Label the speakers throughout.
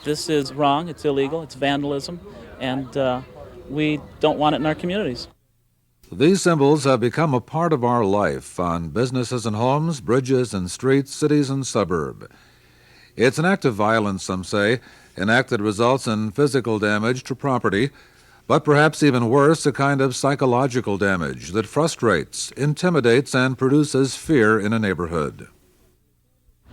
Speaker 1: This is wrong, it's illegal, it's vandalism, and we don't want it in our communities.
Speaker 2: These symbols have become a part of our life on businesses and homes, bridges and streets, cities and suburbs. It's an act of violence, some say, an act that results in physical damage to property, but perhaps even worse, a kind of psychological damage that frustrates, intimidates, and produces fear in a neighborhood.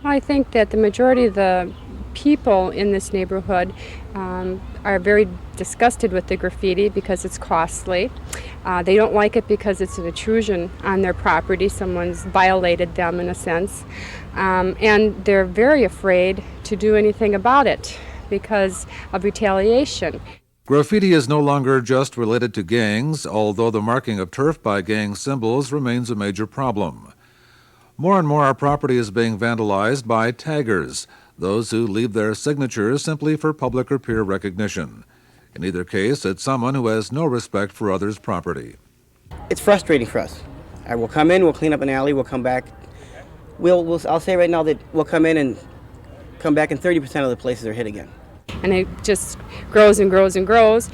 Speaker 3: I think that the majority of the people in this neighborhood are very disgusted with the graffiti because it's costly. They don't like it because it's an intrusion on their property. Someone's violated them in a sense. And they're very afraid to do anything about it because of retaliation.
Speaker 2: Graffiti is no longer just related to gangs, although the marking of turf by gang symbols remains a major problem. More and more our property is being vandalized by taggers, those who leave their signatures simply for public or peer recognition. In either case, it's someone who has no respect for others' property.
Speaker 4: It's frustrating for us. We'll come in, we'll clean up an alley, we'll come back. I'll say right now that we'll come in and come back and 30% of the places are hit again.
Speaker 3: And it just grows and grows and grows,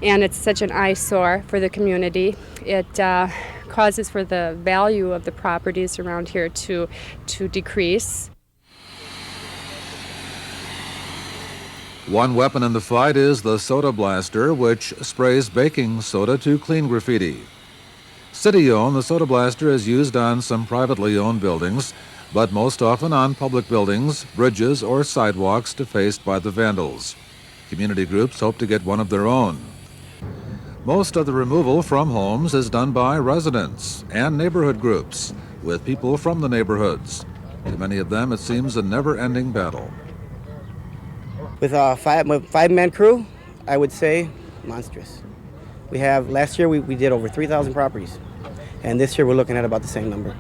Speaker 3: and it's such an eyesore for the community. It causes for the value of the properties around here to decrease.
Speaker 2: One weapon in the fight is the soda blaster, which sprays baking soda to clean graffiti. City-owned, the soda blaster is used on some privately owned buildings, but most often on public buildings, bridges, or sidewalks defaced by the vandals. Community groups hope to get one of their own. Most of the removal from homes is done by residents and neighborhood groups, with people from the neighborhoods. To many of them, it seems a never-ending battle.
Speaker 4: With a five-man crew, I would say monstrous. Last year we did over 3,000 properties, and this year we're looking at about the same number.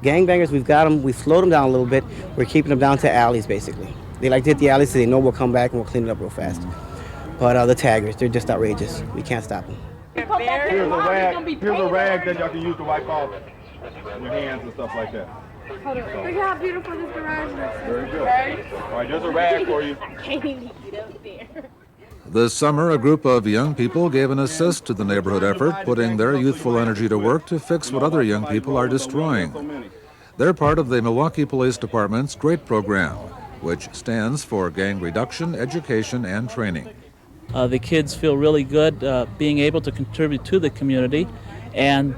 Speaker 4: Gangbangers, we've got them, we've slowed them down a little bit. We're keeping them down to alleys, basically. They like to hit the alleys so they know we'll come back and we'll clean it up real fast. But the taggers, they're just outrageous. We can't stop them.
Speaker 5: Here's a rag that y'all can use to wipe off your hands and stuff like that.
Speaker 6: Look how beautiful this garage is.
Speaker 5: Very good. All right, there's a rag for you.
Speaker 6: I can't even get up there.
Speaker 2: This summer, a group of young people gave an assist to the neighborhood effort, putting their youthful energy to work to fix what other young people are destroying. They're part of the Milwaukee Police Department's GREAT program, which stands for Gang Reduction, Education, and Training.
Speaker 1: The kids feel really good being able to contribute to the community, and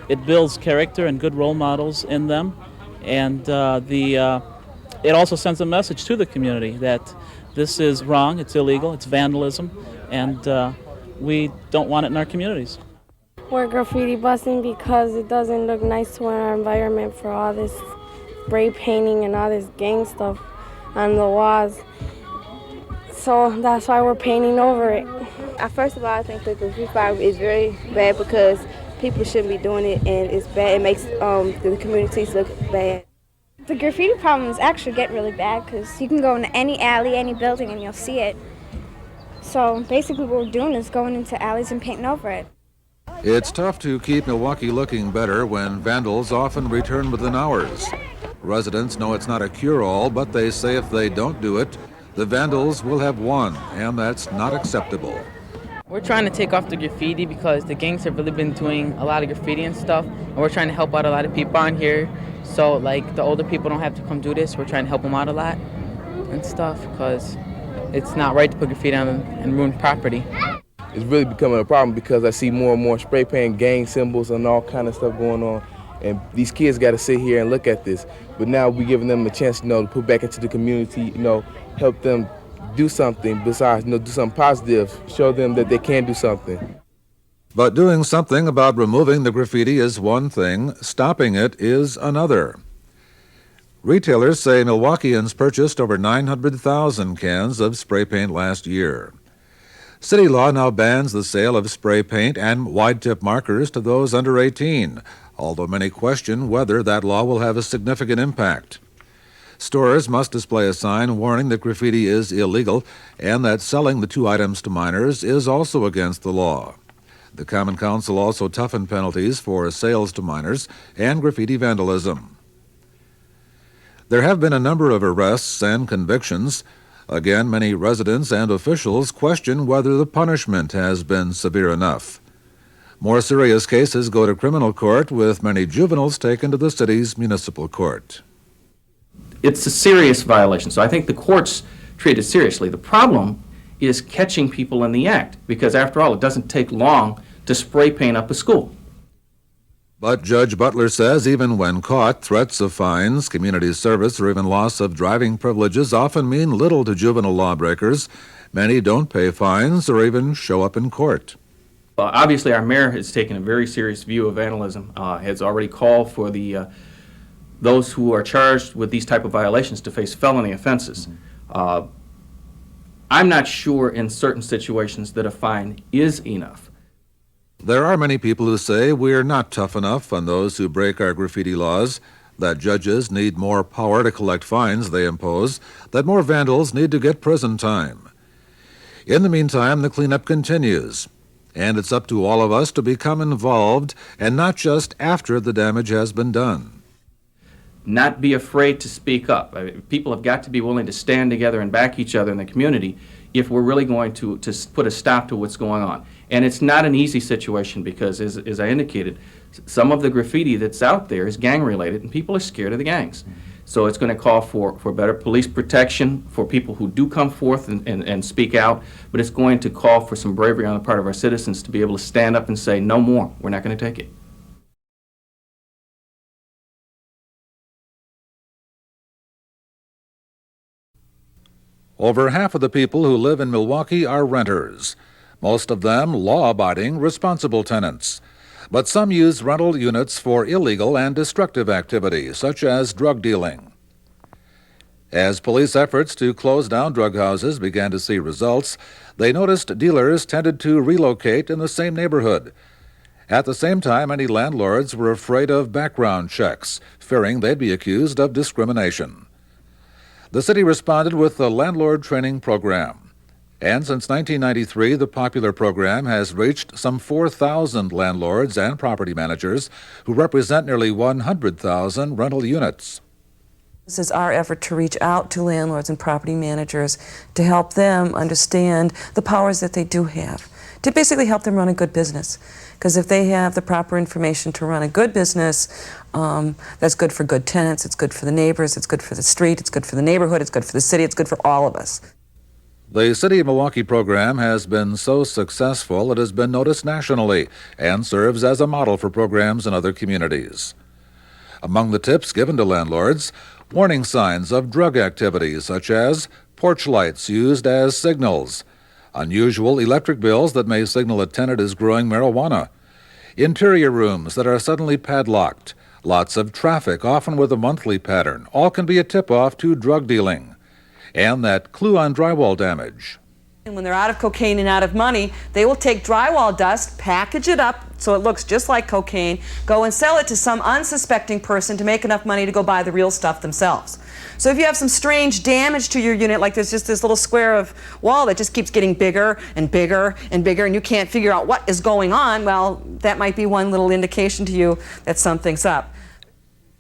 Speaker 1: it builds character and good role models in them. And it also sends a message to the community that this is wrong, it's illegal, it's vandalism, and we don't want it in our communities.
Speaker 6: We're graffiti busting because it doesn't look nice to our environment for all this spray painting and all this gang stuff on the walls. So that's why we're painting over it.
Speaker 7: First of all, I think the graffiti fire is very bad because people shouldn't be doing it, and it's bad. It makes the communities look bad.
Speaker 8: The graffiti problem is actually getting really bad because you can go into any alley, any building, and you'll see it. So basically what we're doing is going into alleys and painting over it.
Speaker 2: It's tough to keep Milwaukee looking better when vandals often return within hours. Residents know it's not a cure-all, but they say if they don't do it, the vandals will have won, and that's not acceptable.
Speaker 9: We're trying to take off the graffiti because the gangs have really been doing a lot of graffiti and stuff, and we're trying to help out a lot of people on here. So like the older people don't have to come do this. We're trying to help them out a lot and stuff because it's not right to put graffiti on and ruin property.
Speaker 10: It's really becoming a problem because I see more and more spray paint gang symbols and all kind of stuff going on. And these kids got to sit here and look at this. But now we're giving them a chance, to put back into the community, help them do something besides, do something positive, show them that they can do something.
Speaker 2: But doing something about removing the graffiti is one thing, stopping it is another. Retailers say Milwaukeeans purchased over 900,000 cans of spray paint last year. City law now bans the sale of spray paint and wide-tip markers to those under 18, although many question whether that law will have a significant impact. Stores must display a sign warning that graffiti is illegal and that selling the two items to minors is also against the law. The Common Council also toughened penalties for sales to minors and graffiti vandalism. There have been a number of arrests and convictions. Again, many residents and officials question whether the punishment has been severe enough. More serious cases go to criminal court, with many juveniles taken to the city's municipal court.
Speaker 11: It's a serious violation, so I think the courts treat it seriously. The problem is catching people in the act, because after all, it doesn't take long to spray paint up a school.
Speaker 2: But Judge Butler says even when caught, threats of fines, community service, or even loss of driving privileges often mean little to juvenile lawbreakers. Many don't pay fines or even show up in court.
Speaker 11: Obviously, our mayor has taken a very serious view of vandalism, has already called for those who are charged with these type of violations to face felony offenses. I'm not sure in certain situations that a fine is enough.
Speaker 2: There are many people who say we're not tough enough on those who break our graffiti laws, that judges need more power to collect fines they impose, that more vandals need to get prison time. In the meantime, the cleanup continues, and it's up to all of us to become involved, and not just after the damage has been done.
Speaker 11: Not be afraid to speak up. People have got to be willing to stand together and back each other in the community if we're really going to put a stop to what's going on. And it's not an easy situation because, as I indicated, some of the graffiti that's out there is gang-related, and people are scared of the gangs. So it's going to call for better police protection for people who do come forth and speak out, but it's going to call for some bravery on the part of our citizens to be able to stand up and say, no more, we're not going to take it.
Speaker 2: Over half of the people who live in Milwaukee are renters, most of them law-abiding, responsible tenants. But some use rental units for illegal and destructive activities, such as drug dealing. As police efforts to close down drug houses began to see results, they noticed dealers tended to relocate in the same neighborhood. At the same time, many landlords were afraid of background checks, fearing they'd be accused of discrimination. The city responded with the Landlord Training Program. And since 1993, the popular program has reached some 4,000 landlords and property managers who represent nearly 100,000 rental units.
Speaker 12: This is our effort to reach out to landlords and property managers to help them understand the powers that they do have, to basically help them run a good business. Because if they have the proper information to run a good business, that's good for good tenants, it's good for the neighbors, it's good for the street, it's good for the neighborhood, it's good for the city, it's good for all of us.
Speaker 2: The City of Milwaukee program has been so successful it has been noticed nationally and serves as a model for programs in other communities. Among the tips given to landlords, warning signs of drug activity such as porch lights used as signals, unusual electric bills that may signal a tenant is growing marijuana, interior rooms that are suddenly padlocked, lots of traffic, often with a monthly pattern, all can be a tip-off to drug dealing, and that clue on drywall damage.
Speaker 12: And when they're out of cocaine and out of money, they will take drywall dust, package it up so it looks just like cocaine, go and sell it to some unsuspecting person to make enough money to go buy the real stuff themselves. So if you have some strange damage to your unit, like there's just this little square of wall that just keeps getting bigger and bigger and bigger, and you can't figure out what is going on, well, that might be one little indication to you that something's up.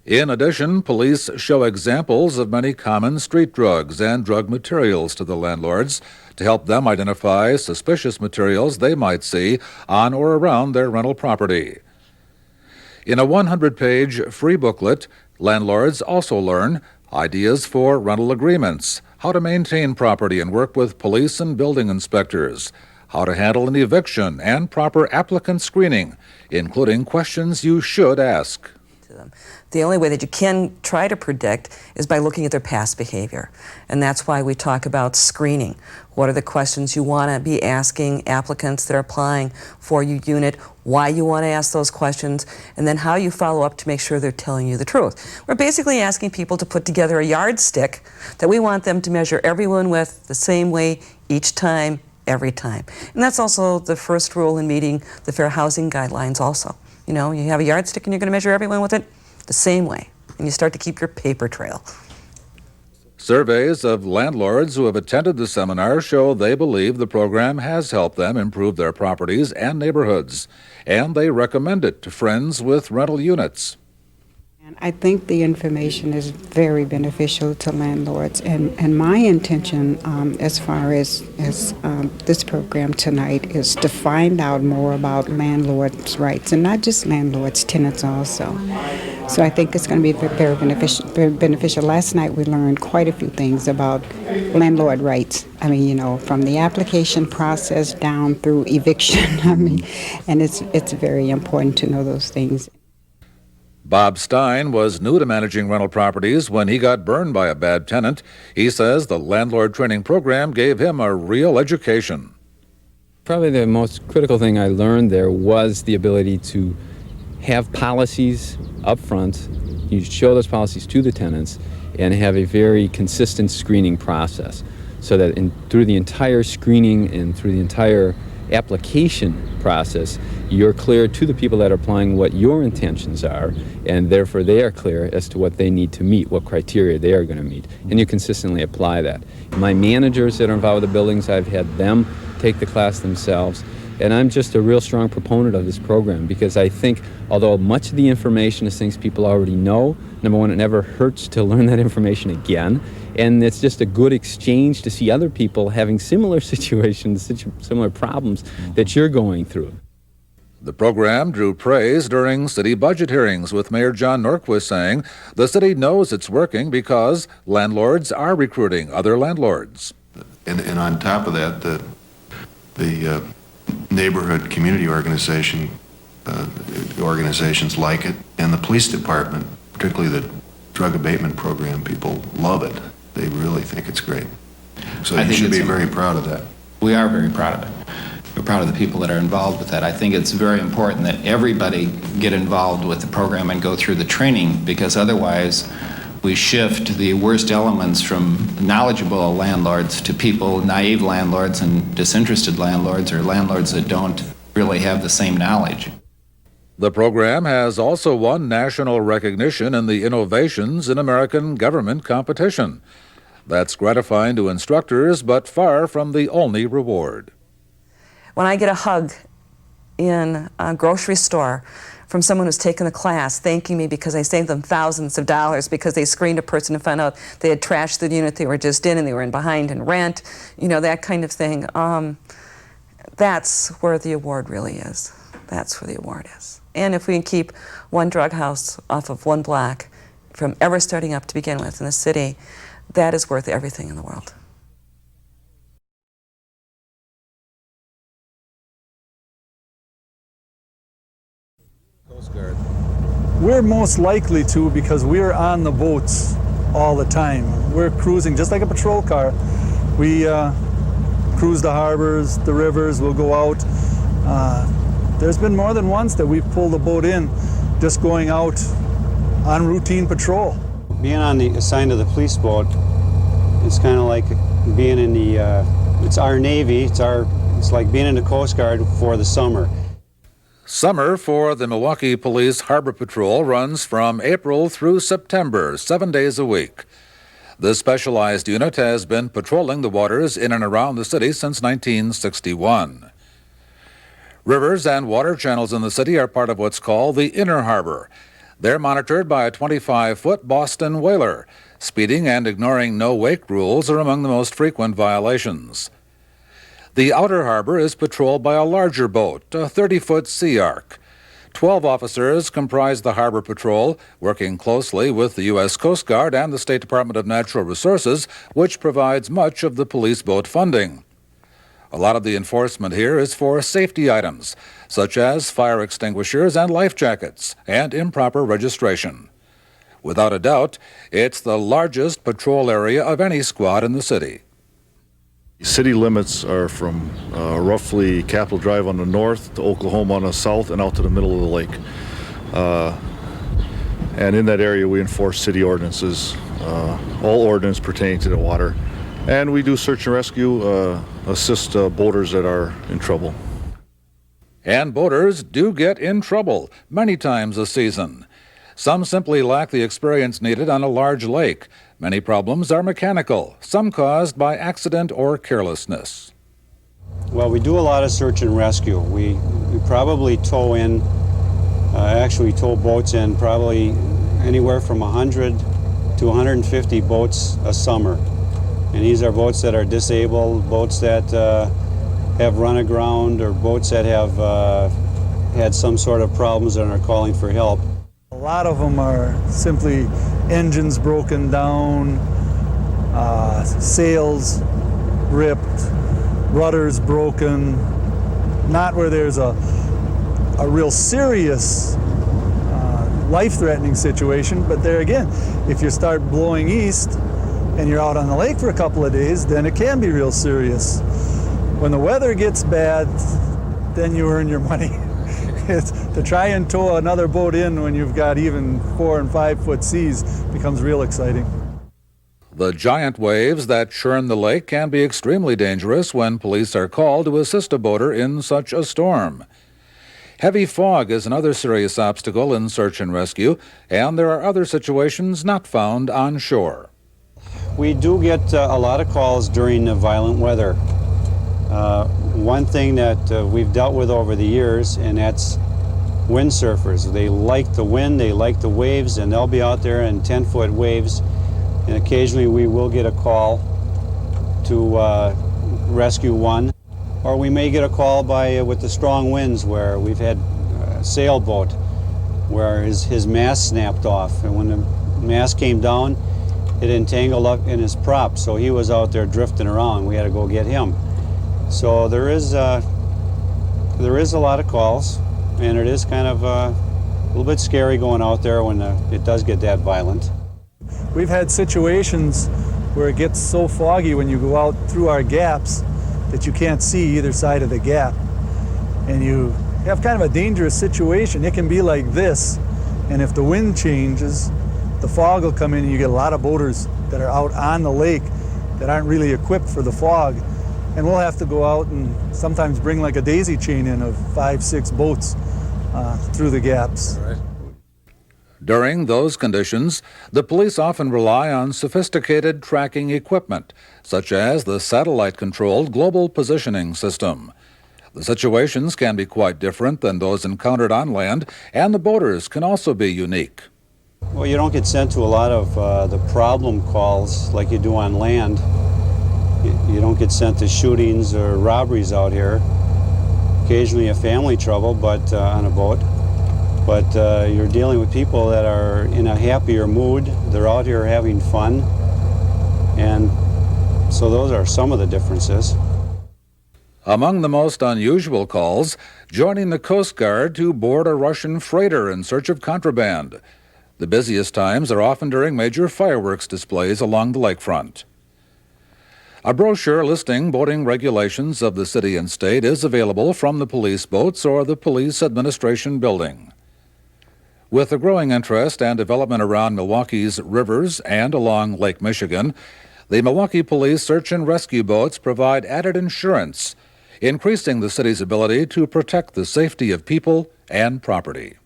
Speaker 2: In addition, police show examples of many common street drugs and drug materials to the landlords to help them identify suspicious materials they might see on or around their rental property. In a 100-page free booklet, landlords also learn ideas for rental agreements, how to maintain property and work with police and building inspectors, how to handle an eviction, and proper applicant screening, including questions you should ask.
Speaker 12: The only way that you can try to predict is by looking at their past behavior. And that's why we talk about screening. What are the questions you want to be asking applicants that are applying for your unit, why you want to ask those questions, and then how you follow up to make sure they're telling you the truth. We're basically asking people to put together a yardstick that we want them to measure everyone with the same way each time, every time. And that's also the first rule in meeting the fair housing guidelines also. You know, you have a yardstick and you're going to measure everyone with it the same way. And you start to keep your paper trail.
Speaker 2: Surveys of landlords who have attended the seminar show they believe the program has helped them improve their properties and neighborhoods, and they recommend it to friends with rental units.
Speaker 13: I think the information is very beneficial to landlords, and my intention as far as this program tonight is to find out more about landlords' rights, and not just landlords, tenants also. So I think it's going to be very beneficial. Last night we learned quite a few things about landlord rights. I mean, you know, from the application process down through eviction. I mean, and it's very important to know those things.
Speaker 2: Bob Stein was new to managing rental properties when he got burned by a bad tenant. He says the landlord training program gave him a real education.
Speaker 14: Probably the most critical thing I learned there was the ability to have policies up front. You show those policies to the tenants and have a very consistent screening process so that through the entire screening and through the entire application process, you're clear to the people that are applying what your intentions are, and therefore they are clear as to what they need to meet, what criteria they are going to meet, and you consistently apply that. My managers that are involved with the buildings, I've had them take the class themselves, and I'm just a real strong proponent of this program because I think although much of the information is things people already know, number one, it never hurts to learn that information again, and it's just a good exchange to see other people having similar situations, similar problems that you're going through.
Speaker 2: The program drew praise during city budget hearings, with Mayor John Norquist saying the city knows it's working because landlords are recruiting other landlords.
Speaker 15: And on top of that, the neighborhood community organizations like it, and the police department, particularly the drug abatement program, people love it. They really think it's great. So you should be very proud of that.
Speaker 16: We are very proud of it. We're proud of the people that are involved with that. I think it's very important that everybody get involved with the program and go through the training, because otherwise we shift the worst elements from knowledgeable landlords to people, naive landlords and disinterested landlords, or landlords that don't really have the same knowledge.
Speaker 2: The program has also won national recognition in the Innovations in American Government competition. That's gratifying to instructors, but far from the only reward.
Speaker 12: When I get a hug in a grocery store from someone who's taken the class thanking me because I saved them thousands of dollars because they screened a person and found out they had trashed the unit they were just in and they were in behind in rent, you know, that kind of thing, that's where the award really is. That's where the award is. And if we can keep one drug house off of one block from ever starting up to begin with in the city, that is worth everything in the world.
Speaker 17: We're most likely to because we're on the boats all the time. We're cruising just like a patrol car. We cruise the harbors, the rivers, we'll go out. There's been more than once that we've pulled a boat in just going out on routine patrol.
Speaker 18: Being on assigned to the police boat, it's kind of like being in it's our Navy, it's like being in the Coast Guard for the summer.
Speaker 2: Summer for the Milwaukee Police Harbor Patrol runs from April through September, 7 days a week. The specialized unit has been patrolling the waters in and around the city since 1961. Rivers and water channels in the city are part of what's called the Inner Harbor. They're monitored by a 25-foot Boston whaler. Speeding and ignoring no-wake rules are among the most frequent violations. The Outer Harbor is patrolled by a larger boat, a 30-foot Sea Ark. 12 officers comprise the Harbor Patrol, working closely with the U.S. Coast Guard and the State Department of Natural Resources, which provides much of the police boat funding. A lot of the enforcement here is for safety items, such as fire extinguishers and life jackets, and improper registration. Without a doubt, it's the largest patrol area of any squad in the city.
Speaker 19: City limits are from roughly Capitol Drive on the north to Oklahoma on the south and out to the middle of the lake. And in that area we enforce city ordinances, all ordinance pertaining to the water. And we do search and rescue, assist boaters that are in trouble.
Speaker 2: And boaters do get in trouble many times a season. Some simply lack the experience needed on a large lake. Many problems are mechanical, some caused by accident or carelessness.
Speaker 18: Well, we do a lot of search and rescue. We probably tow in, actually tow boats in probably anywhere from 100 to 150 boats a summer. And these are boats that are disabled, boats that have run aground, or boats that have had some sort of problems and are calling for help.
Speaker 17: A lot of them are simply engines broken down, sails ripped, rudders broken, not where there's a real serious life-threatening situation, but there again, if you start blowing east and you're out on the lake for a couple of days, then it can be real serious. When the weather gets bad, then you earn your money. To try and tow another boat in when you've got even 4 and 5 foot seas becomes real exciting.
Speaker 2: The giant waves that churn the lake can be extremely dangerous when police are called to assist a boater in such a storm. Heavy fog is another serious obstacle in search and rescue, and there are other situations not found on shore.
Speaker 18: We do get a lot of calls during violent weather. One thing that we've dealt with over the years, and that's windsurfers. They like the wind, they like the waves, and they'll be out there in 10-foot waves. And occasionally we will get a call to rescue one. Or we may get a call with the strong winds, where we've had a sailboat where his mast snapped off. And when the mast came down, it entangled up in his prop, so he was out there drifting around. We had to go get him. So there is a lot of calls, and it is kind of a little bit scary going out there when it does get that violent.
Speaker 17: We've had situations where it gets so foggy when you go out through our gaps that you can't see either side of the gap. And you have kind of a dangerous situation. It can be like this, and if the wind changes, the fog will come in, and you get a lot of boaters that are out on the lake that aren't really equipped for the fog. And we'll have to go out and sometimes bring like a daisy chain in of 5, 6 boats through the gaps.
Speaker 2: During those conditions, the police often rely on sophisticated tracking equipment, such as the satellite-controlled global positioning system. The situations can be quite different than those encountered on land, and the boaters can also be unique.
Speaker 18: Well, you don't get sent to a lot of the problem calls like you do on land. You don't get sent to shootings or robberies out here. Occasionally a family trouble, but on a boat. But you're dealing with people that are in a happier mood. They're out here having fun. And so those are some of the differences.
Speaker 2: Among the most unusual calls, joining the Coast Guard to board a Russian freighter in search of contraband. The busiest times are often during major fireworks displays along the lakefront. A brochure listing boating regulations of the city and state is available from the police boats or the police administration building. With the growing interest and development around Milwaukee's rivers and along Lake Michigan, the Milwaukee Police search and rescue boats provide added insurance, increasing the city's ability to protect the safety of people and property.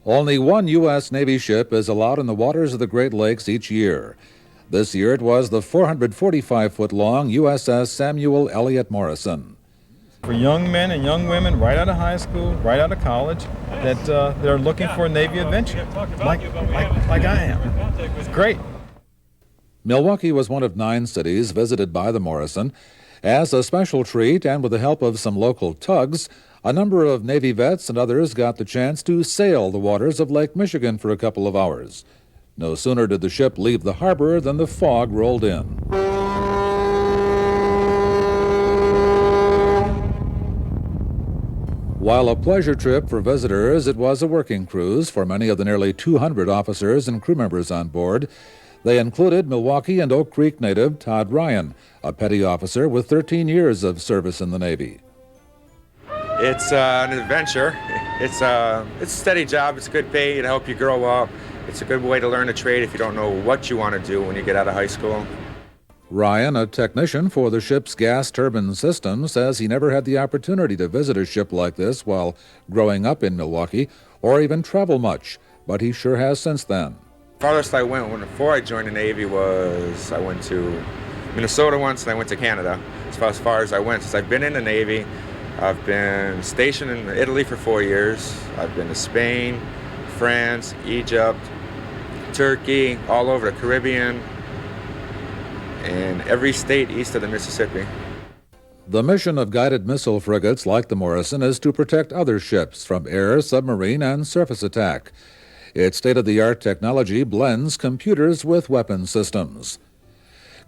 Speaker 2: Only one U.S. Navy ship is allowed in the waters of the Great Lakes each year. This year it was the 445-foot-long USS Samuel Eliot Morrison.
Speaker 5: For young men and young women right out of high school, right out of college, that they're looking for a Navy adventure, like I am. It's great.
Speaker 2: Milwaukee was one of 9 cities visited by the Morrison. As a special treat, and with the help of some local tugs, a number of Navy vets and others got the chance to sail the waters of Lake Michigan for a couple of hours. No sooner did the ship leave the harbor than the fog rolled in. While a pleasure trip for visitors, it was a working cruise for many of the nearly 200 officers and crew members on board. They included Milwaukee and Oak Creek native Todd Ryan, a petty officer with 13 years of service in the Navy.
Speaker 20: It's an adventure. It's a steady job. It's good pay. It'll help you grow up. It's a good way to learn a trade if you don't know what you want to do when you get out of high school.
Speaker 2: Ryan, a technician for the ship's gas turbine system, says he never had the opportunity to visit a ship like this while growing up in Milwaukee or even travel much, but he sure has since then.
Speaker 20: Farthest I went before I joined the Navy was I went to Minnesota once and I went to Canada. As far as I went. Since I've been in the Navy, I've been stationed in Italy for 4 years. I've been to Spain, France, Egypt, Turkey, all over the Caribbean, and every state east of the Mississippi.
Speaker 2: The mission of guided missile frigates like the Morrison is to protect other ships from air, submarine, and surface attack. Its state-of-the-art technology blends computers with weapon systems.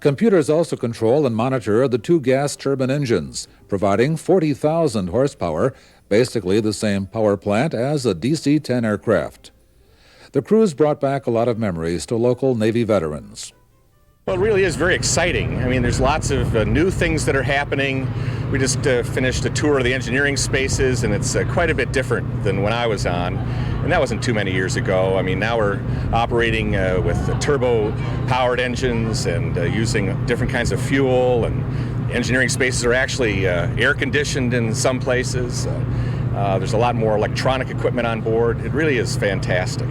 Speaker 2: Computers also control and monitor the 2 gas turbine engines, providing 40,000 horsepower, basically the same power plant as a DC-10 aircraft. The cruise brought back a lot of memories to local Navy veterans.
Speaker 21: Well, it really is very exciting. I mean, there's lots of new things that are happening. We just finished a tour of the engineering spaces, and it's quite a bit different than when I was on. And that wasn't too many years ago. I mean, now we're operating with turbo-powered engines and using different kinds of fuel, and engineering spaces are actually air-conditioned in some places. There's a lot more electronic equipment on board. It really is fantastic.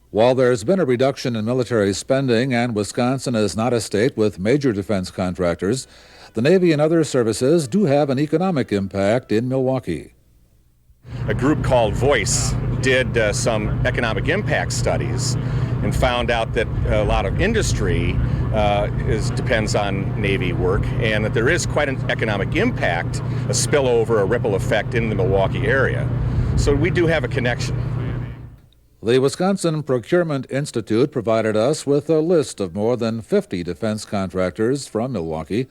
Speaker 2: While there's been a reduction in military spending and Wisconsin is not a state with major defense contractors, the Navy and other services do have an economic impact in Milwaukee.
Speaker 21: A group called Voice did some economic impact studies and found out that a lot of industry depends on Navy work, and that there is quite an economic impact, a spillover, a ripple effect in the Milwaukee area. So we do have a connection.
Speaker 2: The Wisconsin Procurement Institute provided us with a list of more than 50 defense contractors from Milwaukee.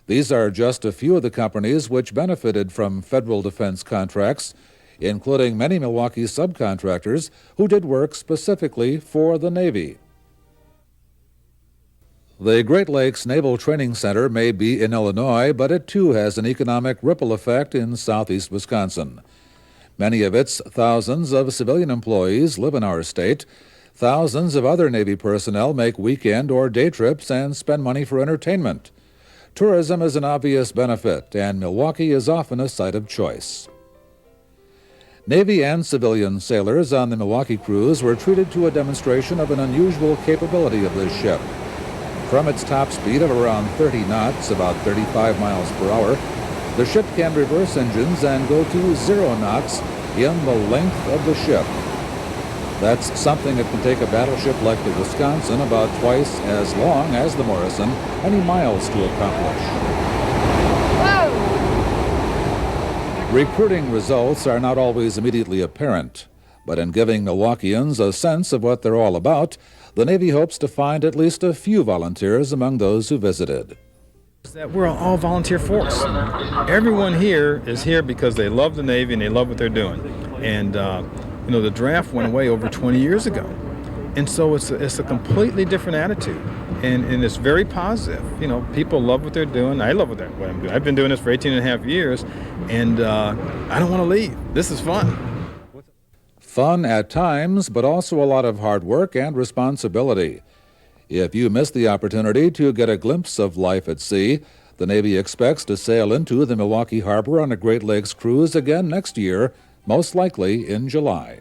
Speaker 2: These are just a few of the companies which benefited from federal defense contracts, including many Milwaukee subcontractors who did work specifically for the Navy. The Great Lakes Naval Training Center may be in Illinois, but it too has an economic ripple effect in southeast Wisconsin. Many of its thousands of civilian employees live in our state. Thousands of other Navy personnel make weekend or day trips and spend money for entertainment. Tourism is an obvious benefit, and Milwaukee is often a site of choice. Navy and civilian sailors on the Milwaukee cruise were treated to a demonstration of an unusual capability of this ship. From its top speed of around 30 knots, about 35 miles per hour, the ship can reverse engines and go to 0 knots in the length of the ship. That's something that can take a battleship like the Wisconsin about twice as long as the Morrison, many miles to accomplish. Whoa! Recruiting results are not always immediately apparent, but in giving Milwaukeeans a sense of what they're all about, the Navy hopes to find at least a few volunteers among those who visited.
Speaker 5: That we're an all-volunteer force. Everyone here is here because they love the Navy and they love what they're doing. And the draft went away over 20 years ago, and so it's a completely different attitude, and it's very positive. People love what they're doing. I love what I'm doing. I've been doing this for 18 and a half years, and I don't want to leave. This is fun.
Speaker 2: Fun at times, but also a lot of hard work and responsibility. If you miss the opportunity to get a glimpse of life at sea, the Navy expects to sail into the Milwaukee Harbor on a Great Lakes cruise again next year, most likely in July.